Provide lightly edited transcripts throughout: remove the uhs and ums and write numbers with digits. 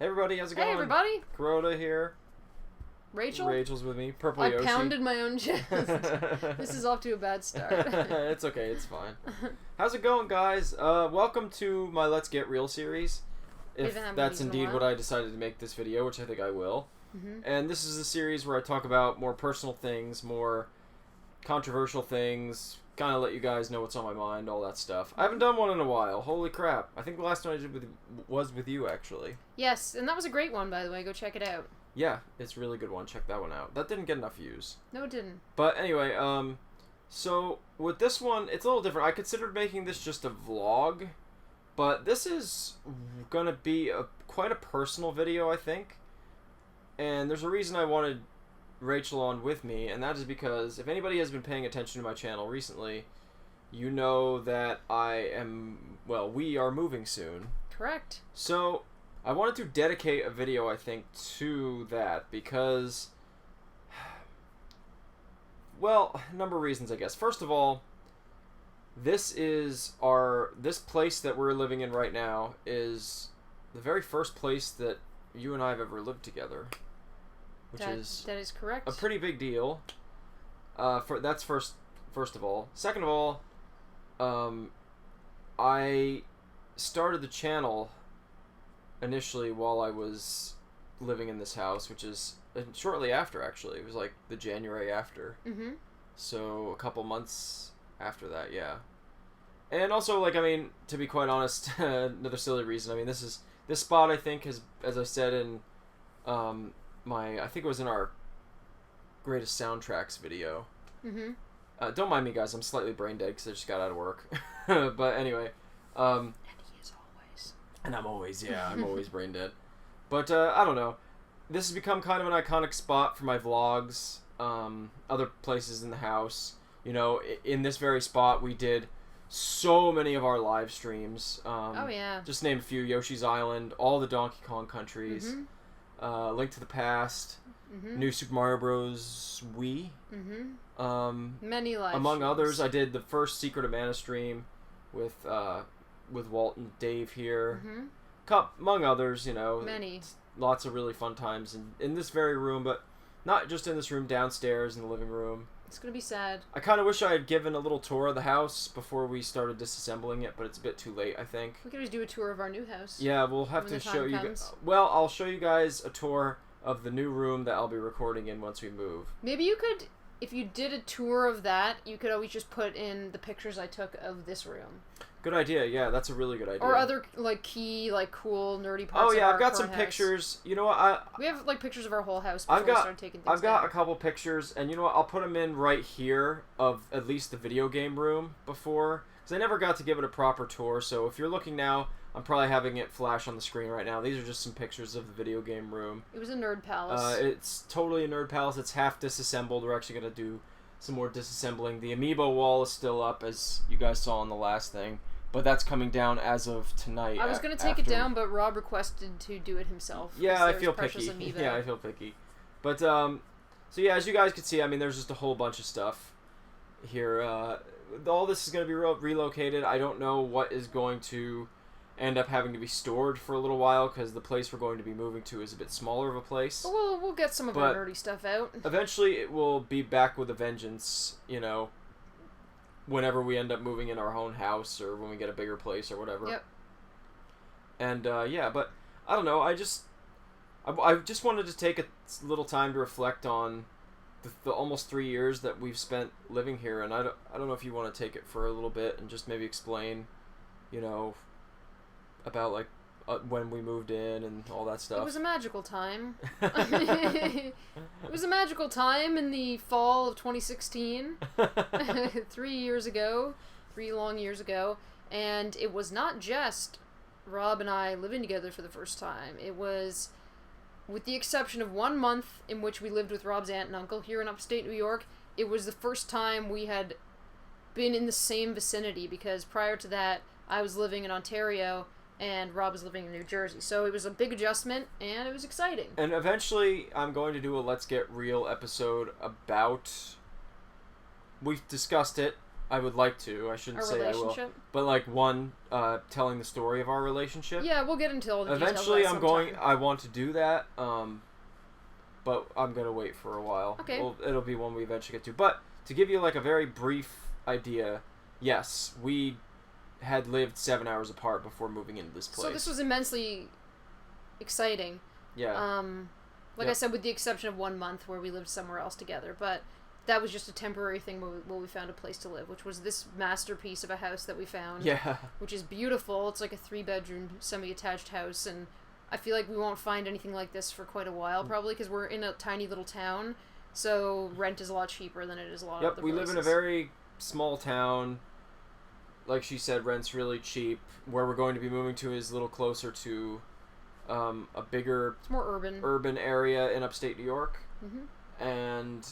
Hey everybody, how's it going? Hey everybody! Kuroda here. Rachel? Rachel's with me. Purple I Yoshi. pounded my own chest. This is off to a bad start. It's okay, it's fine. How's it going, guys? Welcome to my Let's Get Real series. If that's indeed what I decided to make this video, which I think I will. And this is a series where I talk about more personal things, more controversial things, kind of let you guys know what's on my mind, all that stuff. I haven't done one in a while. Holy crap. I think the last one I did was with you, actually. Yes, and that was a great one, by the way. Go check it out. Yeah, it's a really good one. Check that one out. That didn't get enough views. No, it didn't. But anyway, so with this one, it's a little different. I considered making this just a vlog, but this is going to be quite a personal video, I think. And there's a reason I wanted Rachel on with me, and that is because if anybody has been paying attention to my channel recently, you know that we are moving soon. Correct. So I wanted to dedicate a video, I think, to that because, well, a number of reasons, I guess. First of all, this place that we're living in right now is the very first place that you and I have ever lived together. That is correct. A pretty big deal. That's first of all. Second of all, I started the channel initially while I was living in this house, which is shortly after, actually. It was like the January after. So a couple months after that, yeah. And also, like, I mean, to be quite honest, another silly reason. I mean, this spot, I think, has, as I said in I think it was in our greatest soundtracks video. Don't mind me, guys. I'm slightly brain dead because I just got out of work. But anyway. And he is always. And I'm always brain dead. But I don't know. This has become kind of an iconic spot for my vlogs. Other places in the house. You know, in this very spot, we did so many of our live streams. Oh yeah. Just name a few: Yoshi's Island, all the Donkey Kong countries. Link to the Past, New Super Mario Bros. Wii. Many live among streams. others. I did the first Secret of Mana stream with Walt and Dave here. Among others, you know. Many. Lots of really fun times in this very room, but not just in this room, downstairs in the living room. It's gonna be sad. I kind of wish I had given a little tour of the house before we started disassembling it, but it's a bit too late, I think. We could always do a tour of our new house. Yeah, we'll have to show you guys. Well, I'll show you guys a tour of the new room that I'll be recording in once we move. Maybe you could, if you did a tour of that, you could always just put in the pictures I took of this room. Good idea. Yeah, that's a really good idea. Or other key, cool, nerdy parts. Oh yeah, of I've got some house. Pictures. You know what? We have pictures of our whole house. Before we started taking things I've got down. a couple pictures, and you know what? I'll put them in right here of at least the video game room before, because I never got to give it a proper tour. So if you're looking now, I'm probably having it flash on the screen right now. These are just some pictures of the video game room. It was a nerd palace. It's totally a nerd palace. It's half disassembled. We're actually gonna do some more disassembling. The amiibo wall is still up, as you guys saw in the last thing. But that's coming down as of tonight. I was going to take it down, but Rob requested to do it himself. Yeah, I feel picky. Yeah, I feel picky. But, so yeah, as you guys can see, I mean, there's just a whole bunch of stuff here. All this is going to be relocated. I don't know what is going to end up having to be stored for a little while, because the place we're going to be moving to is a bit smaller of a place. Well, we'll get some of our nerdy stuff out. Eventually, it will be back with a vengeance, you know, whenever we end up moving in our own house or when we get a bigger place or whatever. Yep. And yeah, but I don't know. I just wanted to take a little time to reflect on the almost 3 years that we've spent living here, and I don't know if you want to take it for a little bit and just maybe explain, you know, about when we moved in and all that stuff. It was a magical time. It was a magical time in the fall of 2016. 3 long years ago. And it was not just Rob and I living together for the first time. It was, with the exception of 1 month in which we lived with Rob's aunt and uncle here in upstate New York, it was the first time we had been in the same vicinity, because prior to that, I was living in Ontario and Rob was living in New Jersey. So it was a big adjustment, and it was exciting. And eventually, I'm going to do a Let's Get Real episode about... We've discussed it. I would like to. I shouldn't Our say I will. relationship? But like one, telling the story of our relationship. Yeah, we'll get into all the details. Eventually, of that I want to do that. But I'm gonna wait for a while. Okay. It'll be one we eventually get to. But to give you like a very brief idea, yes, we had lived 7 hours apart before moving into this place. So this was immensely exciting. Yeah. Like I said, with the exception of 1 month where we lived somewhere else together, but that was just a temporary thing where we found a place to live, which was this masterpiece of a house that we found. Yeah. Which is beautiful. It's like a 3-bedroom, semi-attached house, and I feel like we won't find anything like this for quite a while, probably, because we're in a tiny little town, so rent is a lot cheaper than it is a lot of other places. Yep, we live in a very small town. Like she said, rent's really cheap. Where we're going to be moving to is a little closer to a bigger... It's more urban. Urban area in upstate New York. Mm-hmm. And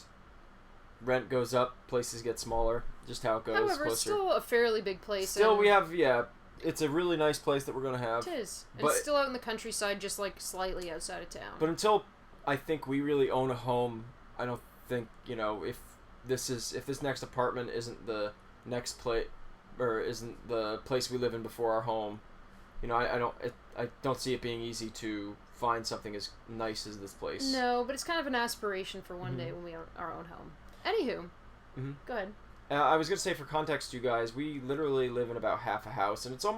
rent goes up, places get smaller, just how it goes. However, closer. It's still a fairly big place. Still, we have, it's a really nice place that we're going to have. It is. And it's still out in the countryside, just like slightly outside of town. But until I think we really own a home, I don't think, if this next apartment isn't the next place, or isn't the place we live in before our home, I don't see it being easy to find something as nice as this place. No, but it's kind of an aspiration for one day when we own our own home. Anywho, go ahead. I was going to say, for context, you guys, we literally live in about half a house, and it's the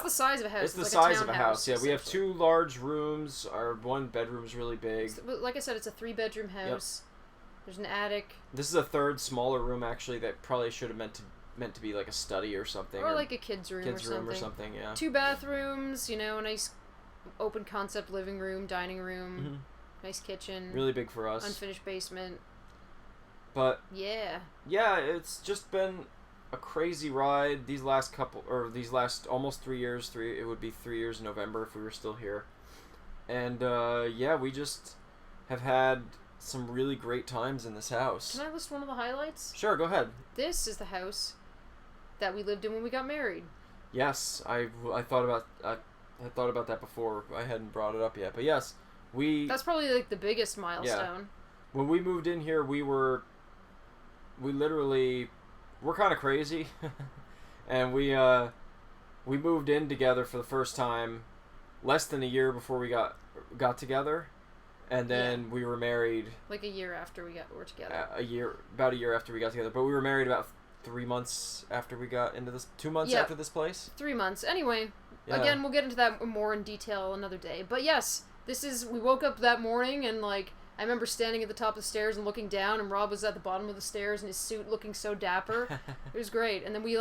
size of a house. It's the like size of a house, yeah. We have 2 essentially. large rooms. Our 1 bedroom is really big. Like I said, it's a 3-bedroom house. Yep. There's an attic. This is a 3rd smaller room, actually, that probably should have meant to be like a study or something. Or like a kid's room or something, yeah. 2 bathrooms, a nice open concept living room, dining room, nice kitchen. Really big for us. Unfinished basement. But yeah, it's just been a crazy ride these last almost 3 years. It would be 3 years in November if we were still here. And we just have had some really great times in this house. Can I list one of the highlights? Sure, go ahead. This is the house that we lived in when we got married. Yes, I thought about that before. I hadn't brought it up yet, but yes, that's probably like the biggest milestone. Yeah. When we moved in here, we're kind of crazy, and we moved in together for the first time less than a year before we got together, and then we were married like a year after we were together. About a year after we got together, but we were married about 3 months after we got into this. 2 months after this place. 3 months. Anyway, again, we'll get into that more in detail another day. But yes, we woke up that morning and I remember standing at the top of the stairs and looking down, and Rob was at the bottom of the stairs in his suit looking so dapper. It was great. And then we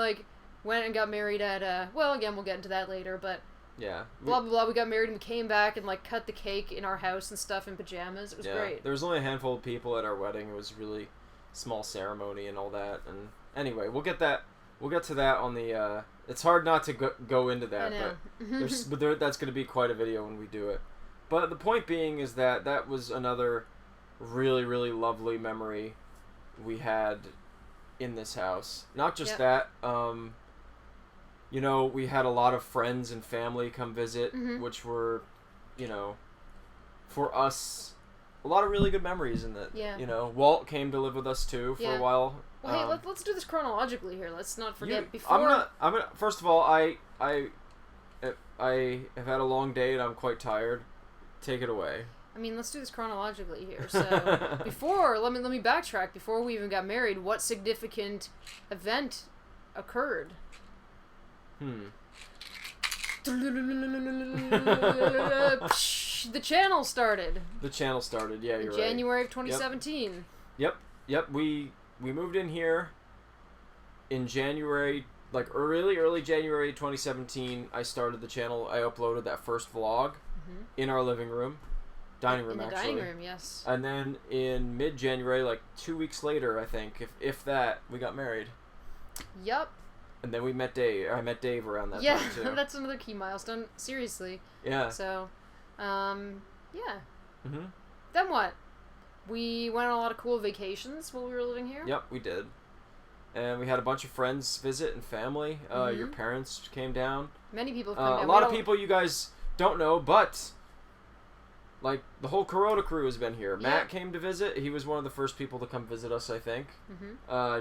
went and got married at again, we'll get into that later, but blah blah blah, we got married and we came back and cut the cake in our house and stuff in pajamas. It was great. There was only a handful of people at our wedding. It was really small ceremony and all that. And anyway, we'll get to that on the it's hard not to go into that, but that's going to be quite a video when we do it. But the point being is that was another really, really lovely memory we had in this house. Not just that, we had a lot of friends and family come visit, which were, for us, a lot of really good memories in that. Yeah. Walt came to live with us too for a while. Well, hey, let's do this chronologically here. Let's not forget before. I'm gonna. First of all, I have had a long day and I'm quite tired. Take it away. I mean, let's do this chronologically here. So, let me backtrack. Before we even got married, what significant event occurred? The channel started. Yeah, you're right. January of 2017. Yep. We moved in here in January, early January 2017. I started the channel. I uploaded that first vlog in our living room, dining room, actually. Dining room, yes. And then in mid-January, 2 weeks later, I think, if that, we got married. Yup. And then we met Dave. I met Dave around that time, too. Yeah, that's another key milestone. Seriously. Yeah. So, Then what? We went on a lot of cool vacations while we were living here. Yep, we did. And we had a bunch of friends visit and family. Your parents came down. Many people have come down. A lot of people you guys don't know, but like, the whole Corona crew has been here. Yeah. Matt came to visit. He was one of the first people to come visit us, I think.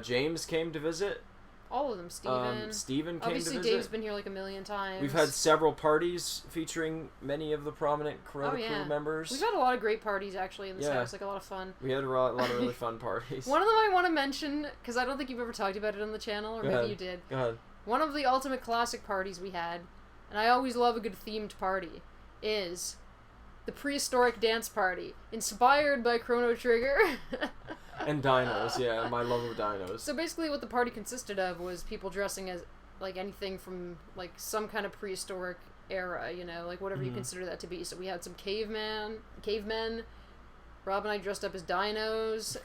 James came to visit. All of them. Steven came Obviously, to visit. Dave's been here like a million times. We've had several parties featuring many of the prominent Corona crew members. We've had a lot of great parties, actually, in this house. Like, a lot of fun. We had a lot of really fun parties. One of them I want to mention, because I don't think you've ever talked about it on the channel, or maybe you did. Go ahead. One of the ultimate classic parties we had, and I always love a good themed party, is the prehistoric dance party, inspired by Chrono Trigger. And dinos, yeah, my love of dinos. So basically what the party consisted of was people dressing as, like, anything from, like, some kind of prehistoric era, you know, like, whatever you consider that to be. So we had some cavemen. Rob and I dressed up as dinos.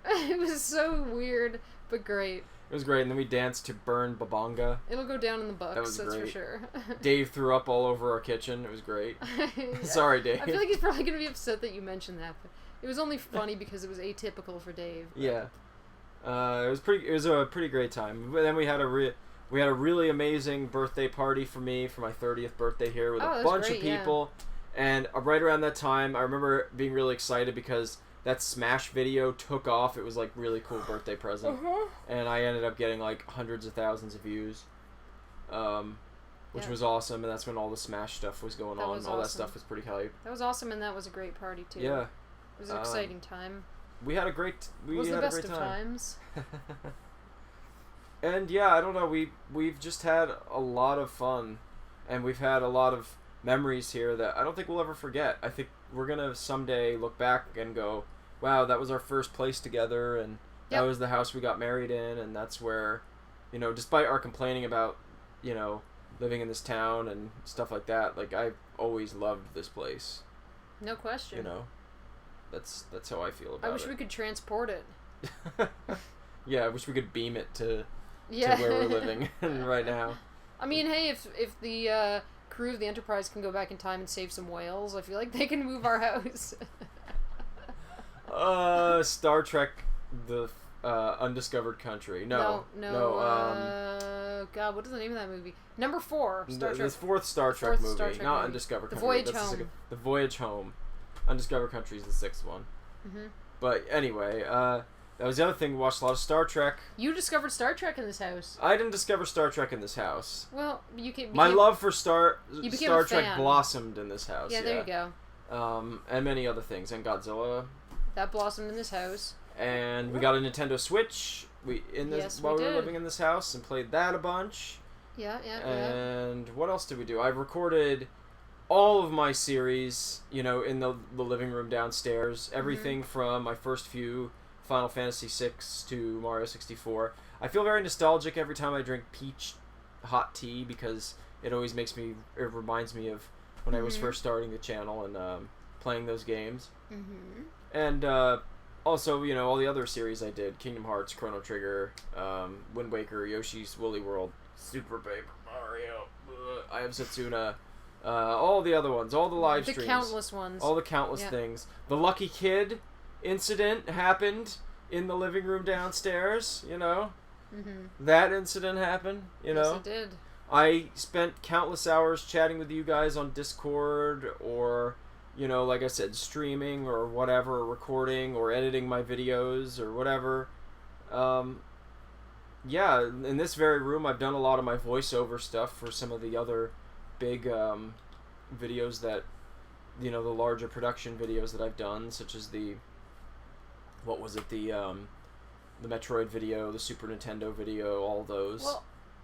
It was so weird, but great. It was great, and then we danced to Burn Babonga. It'll go down in the books, that's great. for sure. Dave threw up all over our kitchen. It was great. Sorry, Dave. I feel like he's probably going to be upset that you mentioned that, but it was only funny because it was atypical for Dave. But. Yeah. It was a pretty great time. But then we had a really amazing birthday party for me for my 30th birthday here with a bunch of people. Yeah. And right around that time, I remember being really excited because that Smash video took off. It was like really cool birthday present. And I ended up getting like hundreds of thousands of views. Which was awesome, and that's when all the Smash stuff was going on. All that stuff was pretty hype. That was awesome, and that was a great party too. Yeah. It was an exciting time. We had a great It was the best of times. And yeah, I don't know, we've just had a lot of fun, and we've had a lot of memories here that I don't think we'll ever forget. I think we're gonna someday look back and go, wow, that was our first place together, and that was the house we got married in, and that's where, you know, despite our complaining about, you know, living in this town and stuff like that, like, I've always loved this place. No question. You know? That's how I feel about it. I wish we could transport it. Yeah, I wish we could beam it to where we're living right now. I mean, hey, if the crew of the Enterprise can go back in time and save some whales, I feel like they can move our house. Star Trek, the Undiscovered Country. No. God, what is the name of that movie? Number 4. Star Trek. The fourth Star Trek movie, Star Trek not movie. Undiscovered The Country. Voyage Home. The Voyage Home. Undiscovered Country is the 6th one. But anyway, that was the other thing. We watched a lot of Star Trek. You discovered Star Trek in this house. I didn't discover Star Trek in this house. Well, you became... My love for Star Trek fan. blossomed in this house. Yeah, there you go. And many other things. And Godzilla. That blossomed in this house. And we got a Nintendo Switch while we were living in this house and played that a bunch. Yeah. And what else did we do? I've recorded all of my series, you know, in the living room downstairs. Everything from my first few Final Fantasy VI to Mario 64. I feel very nostalgic every time I drink peach hot tea because it reminds me of when I was first starting the channel and playing those games. And also, you know, all the other series I did: Kingdom Hearts, Chrono Trigger, Wind Waker, Yoshi's Woolly World, Super Paper Mario, I Have Setsuna, all the other ones, all the live streams. The countless ones. All the countless things. The Lucky Kid incident happened in the living room downstairs, you know? That incident happened, you know? Yes, it did. I spent countless hours chatting with you guys on Discord or... you know, like I said, streaming or whatever, or recording or editing my videos or whatever. Yeah, in this very room, I've done a lot of my voiceover stuff for some of the other big videos that, you know, the larger production videos that I've done, such as the Metroid video, the Super Nintendo video, all those. Well,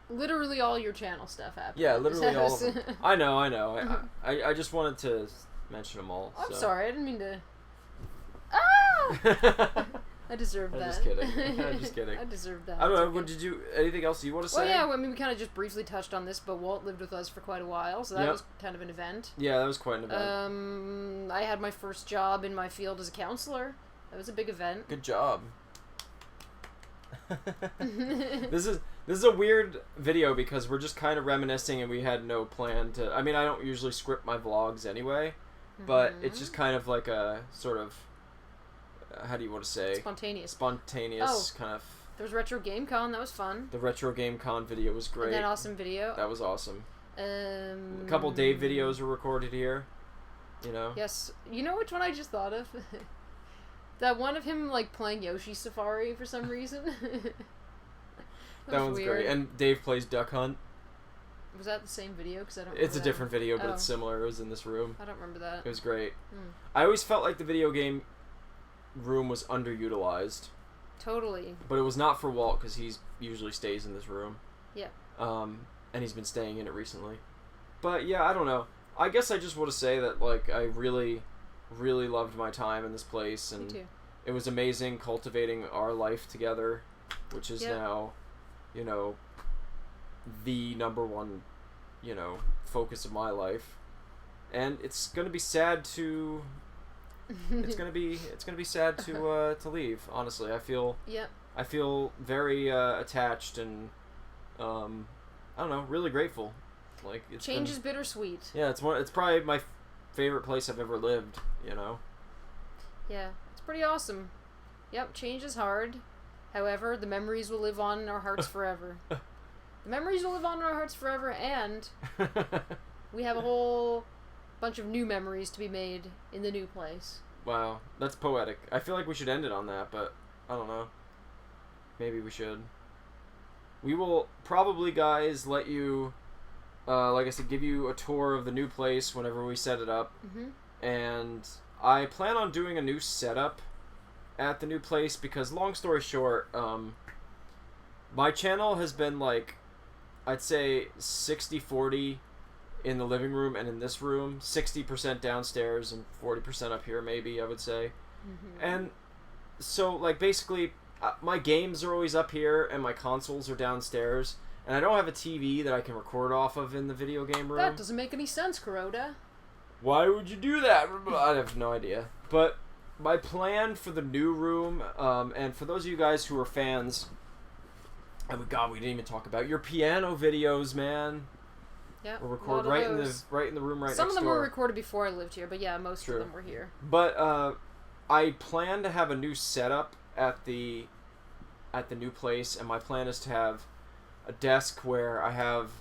literally all your channel stuff happened. Yeah, literally all of them. I know. I just wanted to mention them all. I'm sorry, I didn't mean to. Ah! I deserved that. I'm just kidding. I'm just kidding. I deserved that. I don't know. Okay. Anything else you want to say? Well, yeah. I mean, we kind of just briefly touched on this, but Walt lived with us for quite a while, so that was kind of an event. Yeah, that was quite an event. I had my first job in my field as a counselor. That was a big event. Good job. This is a weird video because we're just kind of reminiscing and we had no plan to... I mean, I don't usually script my vlogs anyway, but it's just kind of like a sort of... how do you want to say? Spontaneous kind of... There was Retro Game Con, that was fun. The Retro Game Con video was great. And that awesome video. That was awesome. A couple Dave videos were recorded here. you know? Yes. You know which one I just thought of? That one of him, like, playing Yoshi Safari for some reason. That one's weird. great. And Dave plays Duck Hunt. Was that the same video? Because I don't. It's a that. different video, but it's similar. It was in this room. I don't remember that. It was great. Mm. I always felt like the video game room was underutilized. Totally. But it was not for Walt, because he usually stays in this room. Yeah. And he's been staying in it recently. But yeah, I don't know. I guess I just want to say that, like, I really, really loved my time in this place, and Me too. it was amazing cultivating our life together, which is now, you know, the number one, you know, focus of my life. And it's gonna be sad to it's gonna be sad to leave, honestly. I feel very attached and I don't know, really grateful. Like, change is bittersweet. Yeah, it's probably my favorite place I've ever lived, you know. Yeah, it's pretty awesome. Yep, change is hard. However, the memories will live on in our hearts forever. The memories will live on in our hearts forever, and we have a whole bunch of new memories to be made in the new place. Wow, that's poetic. I feel like we should end it on that, but I don't know. Maybe we should. We will probably, guys, let you, like I said, give you a tour of the new place whenever we set it up. Mm-hmm. And I plan on doing a new setup at the new place because, long story short, my channel has been, like, I'd say 60-40 in the living room and in this room, 60% downstairs and 40% up here, maybe, I would say. Mm-hmm. And so, like, basically, my games are always up here and my consoles are downstairs, and I don't have a TV that I can record off of in the video game room. That doesn't make any sense, Kuroda. Why would you do that? I have no idea. But my plan for the new room, and for those of you guys who are fans, oh my god, we didn't even talk about your piano videos, man. Yeah, we're recorded right in the room right next door. Some of them were recorded before I lived here, but yeah, most of them were here. But I plan to have a new setup at the new place, and my plan is to have a desk where I have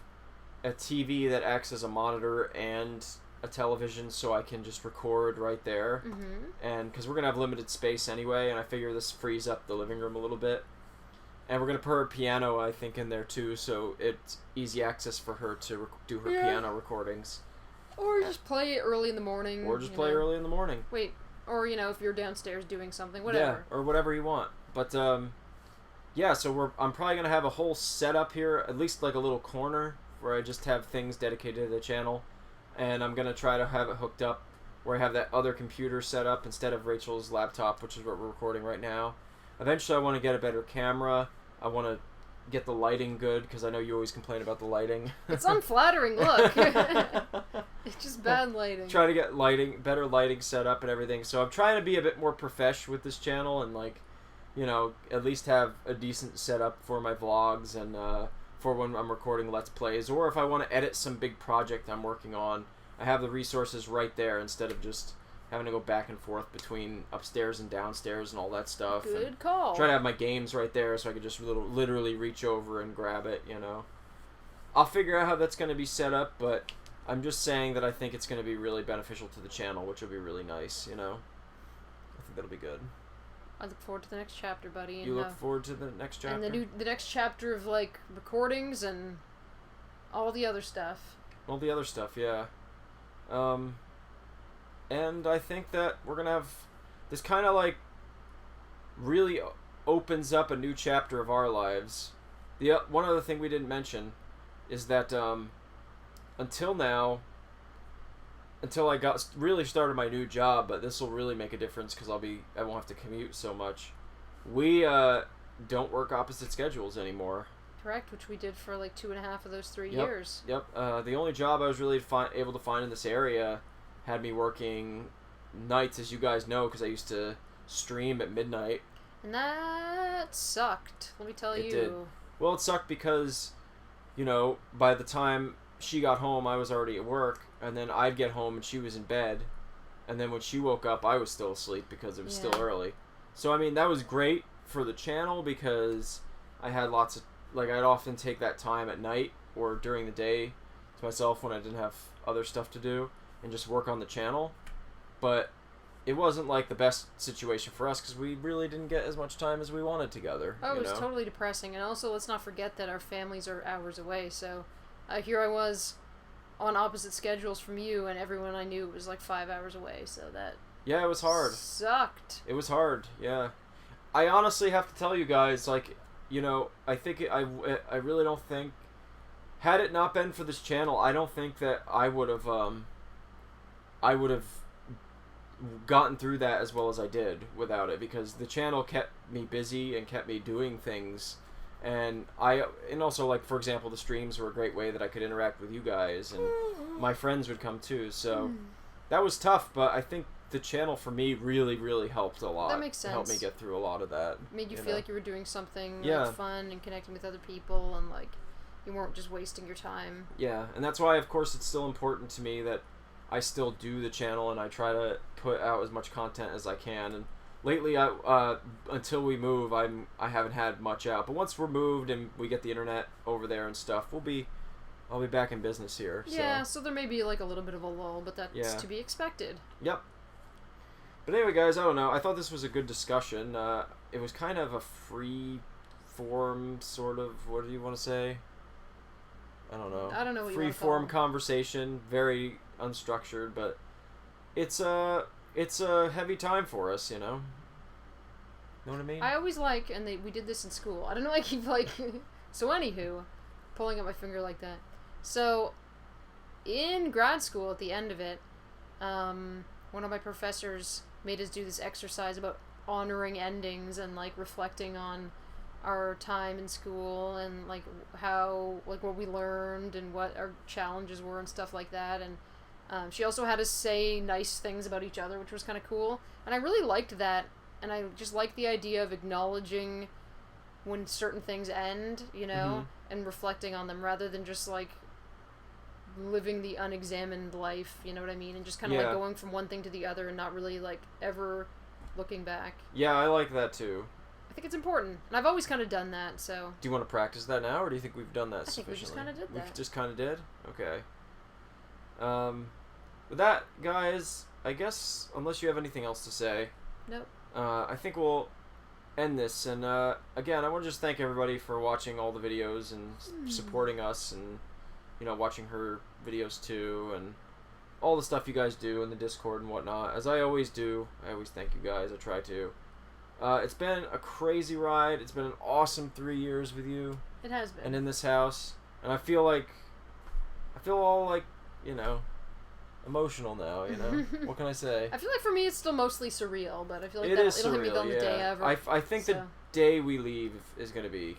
a TV that acts as a monitor and a television, so I can just record right there. Mm-hmm. And because we're gonna have limited space anyway, and I figure this frees up the living room a little bit. And we're gonna put her piano, I think, in there too, so it's easy access for her to do her piano recordings. Or just play it early in the morning. Or just play early in the morning. Wait, or if you're downstairs doing something, whatever. Yeah, or whatever you want. But yeah, so I'm probably gonna have a whole setup here, at least like a little corner where I just have things dedicated to the channel, and I'm gonna try to have it hooked up where I have that other computer set up instead of Rachel's laptop, which is what we're recording right now. Eventually, I want to get a better camera. I want to get the lighting good, because I know you always complain about the lighting. It's unflattering, look. It's just bad lighting. Try to get better lighting set up and everything. So I'm trying to be a bit more profesh with this channel and, like, you know, at least have a decent setup for my vlogs and for when I'm recording Let's Plays. Or if I want to edit some big project I'm working on, I have the resources right there instead of just having to go back and forth between upstairs and downstairs and all that stuff. Good call. Try to have my games right there so I could just literally reach over and grab it, you know. I'll figure out how that's going to be set up, but I'm just saying that I think it's going to be really beneficial to the channel, which will be really nice, you know. I think that'll be good. I look forward to the next chapter, buddy. And, you look forward to the next chapter? And the next chapter of, like, recordings and all the other stuff. All the other stuff, yeah. And I think that we're going to have this kind of, like, really opens up a new chapter of our lives. The one other thing we didn't mention is that until now, until I really started my new job, but this will really make a difference because I won't have to commute so much. We don't work opposite schedules anymore. Correct, which we did for like 2.5 of those 3 years. Yep. The only job I was really able to find in this area had me working nights, as you guys know, because I used to stream at midnight. And that sucked, let me tell you. It did. Well, it sucked because, you know, by the time she got home, I was already at work, and then I'd get home and she was in bed, and then when she woke up, I was still asleep because it was still early. So, I mean, that was great for the channel because I had lots of, like, I'd often take that time at night or during the day to myself when I didn't have other stuff to do. and just work on the channel. But it wasn't like the best situation for us because we really didn't get as much time as we wanted together. Oh, it was totally depressing. And also, let's not forget that our families are hours away. So here I was on opposite schedules from you, and everyone I knew was like 5 hours away. So that yeah, it was hard. Sucked. It was hard. Yeah, I honestly have to tell you guys, like, you know, I think I really don't think, had it not been for this channel, I don't think that I would have gotten through that as well as I did without it, because the channel kept me busy and kept me doing things, and also, like, for example, the streams were a great way that I could interact with you guys, and my friends would come too, so that was tough, but I think the channel for me really helped a lot. That makes sense. Helped me get through a lot of that. Made you feel like you were doing something Yeah. like, fun and connecting with other people, and like you weren't just wasting your time. Yeah, and that's why, of course, it's still important to me that I still do the channel and I try to put out as much content as I can. And lately, until we move, I haven't had much out. But once we're moved and we get the internet over there and stuff, I'll be back in business here. Yeah, so there may be like a little bit of a lull, but that's to be expected. Yep. But anyway, guys, I don't know. I thought this was a good discussion. It was kind of a free form, sort of. What do you want to say? I don't know. I don't know what you free want to call form it. Conversation, very unstructured, but it's a heavy time for us, you know. Know what I mean? I always like, and we did this in school. I don't know. I keep like, so anywho, pulling up my finger like that. So, in grad school, at the end of it, one of my professors made us do this exercise about honoring endings and like reflecting on our time in school and like how, like, what we learned and what our challenges were and stuff like that. And she also had us say nice things about each other, which was kind of cool. And I really liked that. And I just liked the idea of acknowledging when certain things end, you know, and reflecting on them rather than just like living the unexamined life, you know what I mean? And just kind of like going from one thing to the other and not really like ever looking back. Yeah, I like that too. I think it's important. And I've always kind of done that, so. Do you want to practice that now, or do you think we've done that sufficiently? I think we just kind of did that. We just kind of did? Okay. With that, guys, I guess, unless you have anything else to say. Nope. I think we'll end this. And, again, I want to just thank everybody for watching all the videos and supporting us and, you know, watching her videos too, and all the stuff you guys do in the Discord and whatnot. As I always do, I always thank you guys. I try to. It's been a crazy ride. It's been an awesome 3 years with you. It has been. And in this house. And I feel all like, you know, emotional now, you know? What can I say? I feel like for me it's still mostly surreal, but I feel like it'll hit me on the day ever. I think the day we leave is going to be,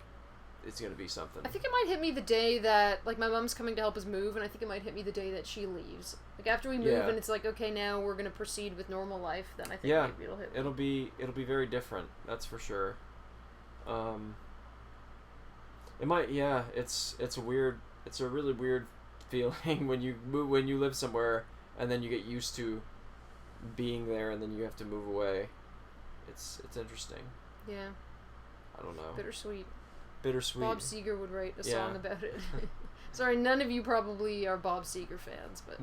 it's going to be something. I think it might hit me the day that, like, my mom's coming to help us move, and I think it might hit me the day that she leaves. Like, after we move and it's like, okay, now we're going to proceed with normal life, then I think maybe it'll hit me. It'll be very different, that's for sure. It might, it's a really weird feeling when you live somewhere and then you get used to being there and then you have to move away. It's interesting. Yeah. I don't know. Bittersweet. Bob Seger would write a song about it. Sorry, none of you probably are Bob Seger fans, but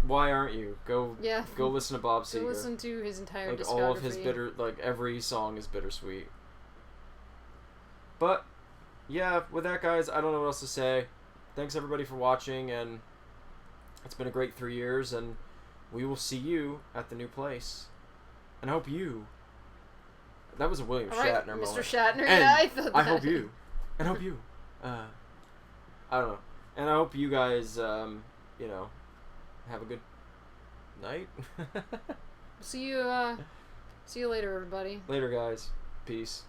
why aren't you? Go listen to Bob Seger. Go listen to his entire discography. All of his every song is bittersweet. But yeah, with that, guys, I don't know what else to say. Thanks everybody for watching, and it's been a great 3 years, and we will see you at the new place. And I hope you. That was a William Shatner moment. Mr. Shatner, and I thought that. I hope you. And I hope you. I don't know. And I hope you guys, you know, have a good night. See you later, everybody. Later, guys. Peace.